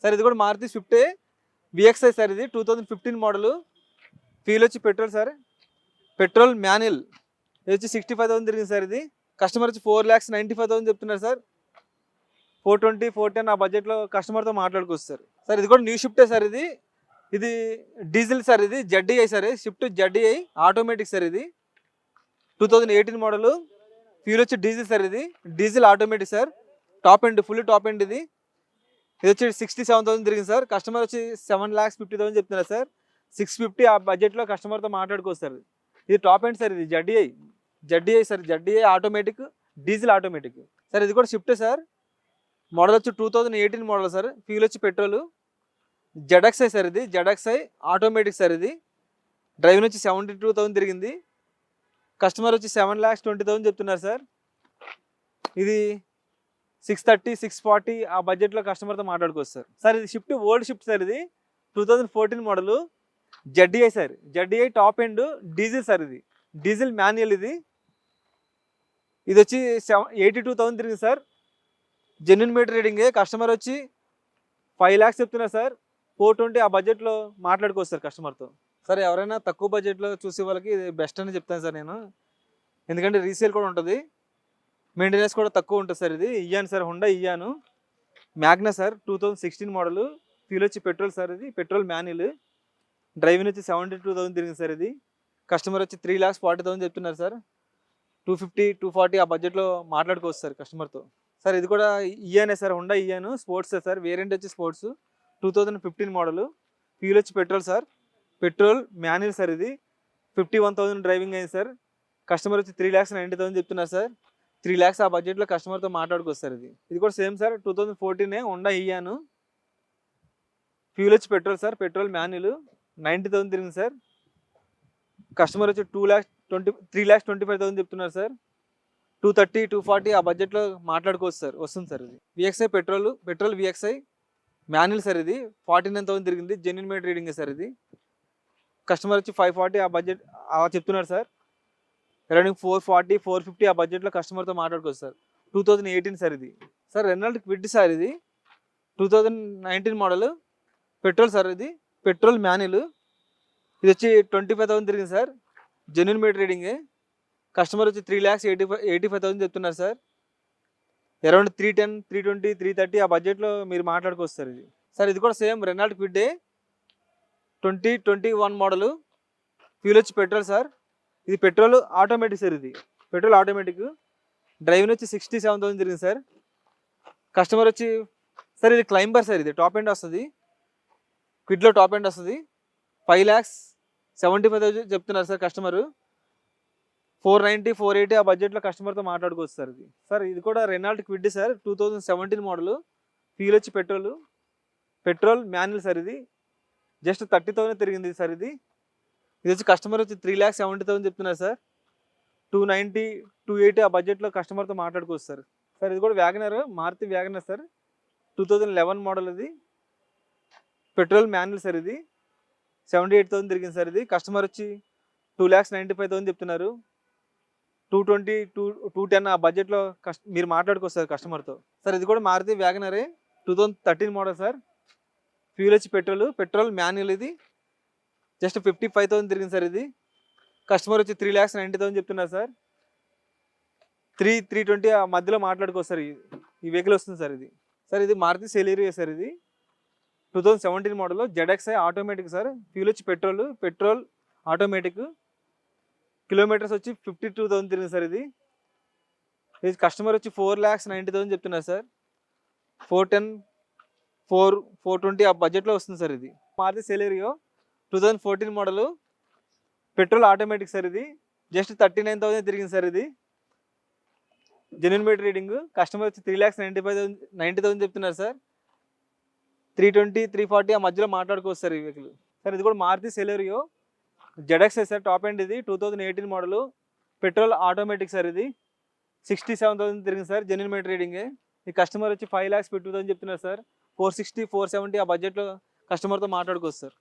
Sir ఇది కూడా Maruti స్విఫ్టే VXi sir, ఇది 2015 మోడల్. ఫ్యూల్ వచ్చి పెట్రోల్ సార్, పెట్రోల్ మాన్యువల్. ఇది వచ్చి 65,000 తిరిగింది సార్. ఇది కస్టమర్ వచ్చి 4,95,000 చెప్తున్నారు సార్. 420, 410 ఆ బడ్జెట్లో కస్టమర్తో మాట్లాడుకోవచ్చు సార్. సార్ ఇది కూడా న్యూ షిఫ్టే సార్. ఇది డీజిల్ సార్. ఇది ZDi sir, shift ZDi automatic sir. ఇది 2018 మోడల్. ఫ్యూల్ వచ్చి డీజిల్ సార్. ఇది diesel automatic sir. Top end, full top end. ఇది వచ్చి 67,000 తిరిగింది సార్. కస్టమర్ వచ్చి 7,50,000 చెప్తున్నారు సార్. 650 ఆ బడ్జెట్లో కస్టమర్తో మాట్లాడుకోవచ్చు సార్. ఇది టాప్ ఎండ్ సార్. ఇది ZDi sir, ZDi automatic, diesel automatic sir. ఇది కూడా షిఫ్ట్ సార్. మోడల్ వచ్చి 2018 మోడల్ సార్. ఫ్యూల్ వచ్చి పెట్రోల్. ZXi sir. ఇది జెడ్ఎక్స్ఐ ఆటోమేటిక్ సార్. ఇది డ్రైవింగ్ వచ్చి 72,000 తిరిగింది. కస్టమర్ వచ్చి 7,20,000 చెప్తున్నారు సార్. ఇది 630, 640 ఆ బడ్జెట్లో కస్టమర్తో మాట్లాడుకోవచ్చు సార్. సార్ ఇది షిఫ్ట్, ఓల్డ్ షిఫ్ట్ సార్. ఇది 2014 model. ZDi sir, ZDi top end diesel sir. ఇది డీజిల్ మాన్యువల్. ఇది వచ్చి 82,000 తిరిగింది sir. Genuine meter reading. Customer వచ్చి 5 lakhs చెప్తున్నారు సార్. 420 ఆ బడ్జెట్లో మాట్లాడుకోవచ్చు సార్ కస్టమర్తో. సార్ ఎవరైనా తక్కువ బడ్జెట్లో చూసే వాళ్ళకి ఇది బెస్ట్ అని చెప్తాను సార్ నేను. ఎందుకంటే రీసేల్ కూడా ఉంటుంది, మెయింటెనెన్స్ కూడా తక్కువ ఉంటుంది సార్. ఇది Eon sir, Hyundai Eon Magna sir. 2016 model. Fuel వచ్చి పెట్రోల్ సార్. ఇది పెట్రోల్ మాన్యువల్. డ్రైవింగ్ వచ్చి 72,000 తిరిగింది సార్. ఇది కస్టమర్ వచ్చి 3,40,000 చెప్తున్నారు సార్. 250, 240 ఆ బడ్జెట్లో మాట్లాడుకోవచ్చు సార్ కస్టమర్తో. సార్ ఇది కూడా ఇయ్యానే sir, Hyundai Eon sports sir. Variant వచ్చి స్పోర్ట్స్ 2015 మోడల్. ఫ్యూల్ వచ్చి petrol sir, petrol manual sir. ఇది 51,000 డ్రైవింగ్ అయింది సార్. కస్టమర్ వచ్చి 3,90,000 చెప్తున్నారు సార్. 3 lakhs ఆ బడ్జెట్లో కస్టమర్తో మాట్లాడుకోవచ్చు సార్. ఇది కూడా సేమ్ సార్, 2014 హుండా ఇయ్యాను. ఫ్యూల్ వచ్చి పెట్రోల్ సార్, పెట్రోల్ మాన్యువల్. 90,000 తిరిగింది సార్. కస్టమర్ వచ్చి 3,25,000 చెప్తున్నారు సార్. 230, 240 ఆ బడ్జెట్లో మాట్లాడుకోవచ్చు సార్, వస్తుంది సార్. ఇది VXi petrol VXi manual sir. ఇది 49,000 తిరిగింది. Genuine meter reading sir. ఇది కస్టమర్ వచ్చి 540 ఆ బడ్జెట్ చెప్తున్నారు సార్. రన్నింగ్ 440, 450 ఆ బడ్జెట్లో కస్టమర్తో మాట్లాడుకోవచ్చు సార్. 2018 సార్. ఇది సార్ రెనాల్ట్ క్విడ్ సార్. ఇది 2019 మోడల్. Petrol sir. ఇది పెట్రోల్ మాన్యువల్. ఇది వచ్చి 25,000 తిరిగింది sir. Genuine meter reading. Customer వచ్చి 3,85,000 చెప్తున్నారు సార్. అరౌండ్ 310, 320, 330 ఆ బడ్జెట్లో మీరు మాట్లాడుకోవచ్చు సార్. ఇది సార్ ఇది కూడా same Renault quid 2021 model. Fuel వచ్చి పెట్రోల్ సార్. ఇది పెట్రోల్ ఆటోమేటిక్ సార్. ఇది పెట్రోల్ ఆటోమేటిక్. డ్రైవింగ్ వచ్చి 67,000 తిరిగింది సార్. కస్టమర్ వచ్చి సార్ ఇది క్లైంబర్ సార్. ఇది టాప్ ఎండ్ వస్తుంది, క్విడ్లో టాప్ ఎండ్ వస్తుంది. 5,75,000 చెప్తున్నారు సార్ కస్టమర్. 490, 480 ఆ బడ్జెట్లో కస్టమర్తో మాట్లాడుకోవచ్చు సార్. ఇది సార్ ఇది కూడా Renault quid sir. 2017 model. Fuel వచ్చి పెట్రోల్ మాన్యువల్ సార్. ఇది జస్ట్ 30,000 తిరిగింది సార్. ఇది వచ్చి కస్టమర్ వచ్చి 3,70,000 చెప్తున్నారు సార్. 290, 280 ఆ బడ్జెట్లో కస్టమర్తో మాట్లాడుకోవచ్చు సార్. సార్ ఇది కూడా WagonR, Maruti WagonR sir. 2011 model. ఇది పెట్రోల్ మాన్యువల్ సార్. ఇది 78,000 తిరిగింది సార్. ఇది కస్టమర్ వచ్చి 2,95,000 చెప్తున్నారు. 220, 210 ఆ బడ్జెట్లో మీరు మాట్లాడుకోవచ్చు సార్ కస్టమర్తో. సార్ ఇది కూడా మారుతి వ్యాగనరే 2013 మోడల్ సార్. ఫ్యూల్ వచ్చి పెట్రోల్ మాన్యువల్. ఇది జస్ట్ 55,000 తిరిగింది సార్. ఇది కస్టమర్ వచ్చి 3,90,000 చెప్తున్నారు సార్. 320 ఆ మధ్యలో మాట్లాడుకోవచ్చు సార్. ఈ వెహికల్ వస్తుంది సార్. ఇది మారుతి సెలీరియో సార్. ఇది 2017 model. ZXi automatic sir. Fuel వచ్చి పెట్రోల్ ఆటోమేటిక్. కిలోమీటర్స్ వచ్చి 52,000 తిరిగింది సార్. ఇది కస్టమర్ వచ్చి 4,90,000 చెప్తున్నారు సార్. 410, 420 ఆ బడ్జెట్లో వస్తుంది సార్. ఇది Maruti Celerio 2014 model. Petrol automatic sir. ఇది జస్ట్ 39,000 తిరిగింది సార్. ఇది జెన్యున్ మీటర్ రీడింగ్. కస్టమర్ వచ్చి 3,90,000 చెప్తున్నారు సార్. 320, 340 ఆ మధ్యలో మాట్లాడుకోవచ్చు సార్ ఈ వెహికల్. సార్ ఇది కూడా Maruti Celerio ZXI sir. Top end. ఇది 2018 మోడల్. Petrol automatic sir. ఇది 67,000 తిరిగింది సార్. Genuine meter reading. ఈ కస్టమర్ వచ్చి 5,50,000 చెప్తున్నారు సార్. 460, 470 ఆ బడ్జెట్లో కస్టమర్తో మాట్లాడుకోవచ్చు సార్.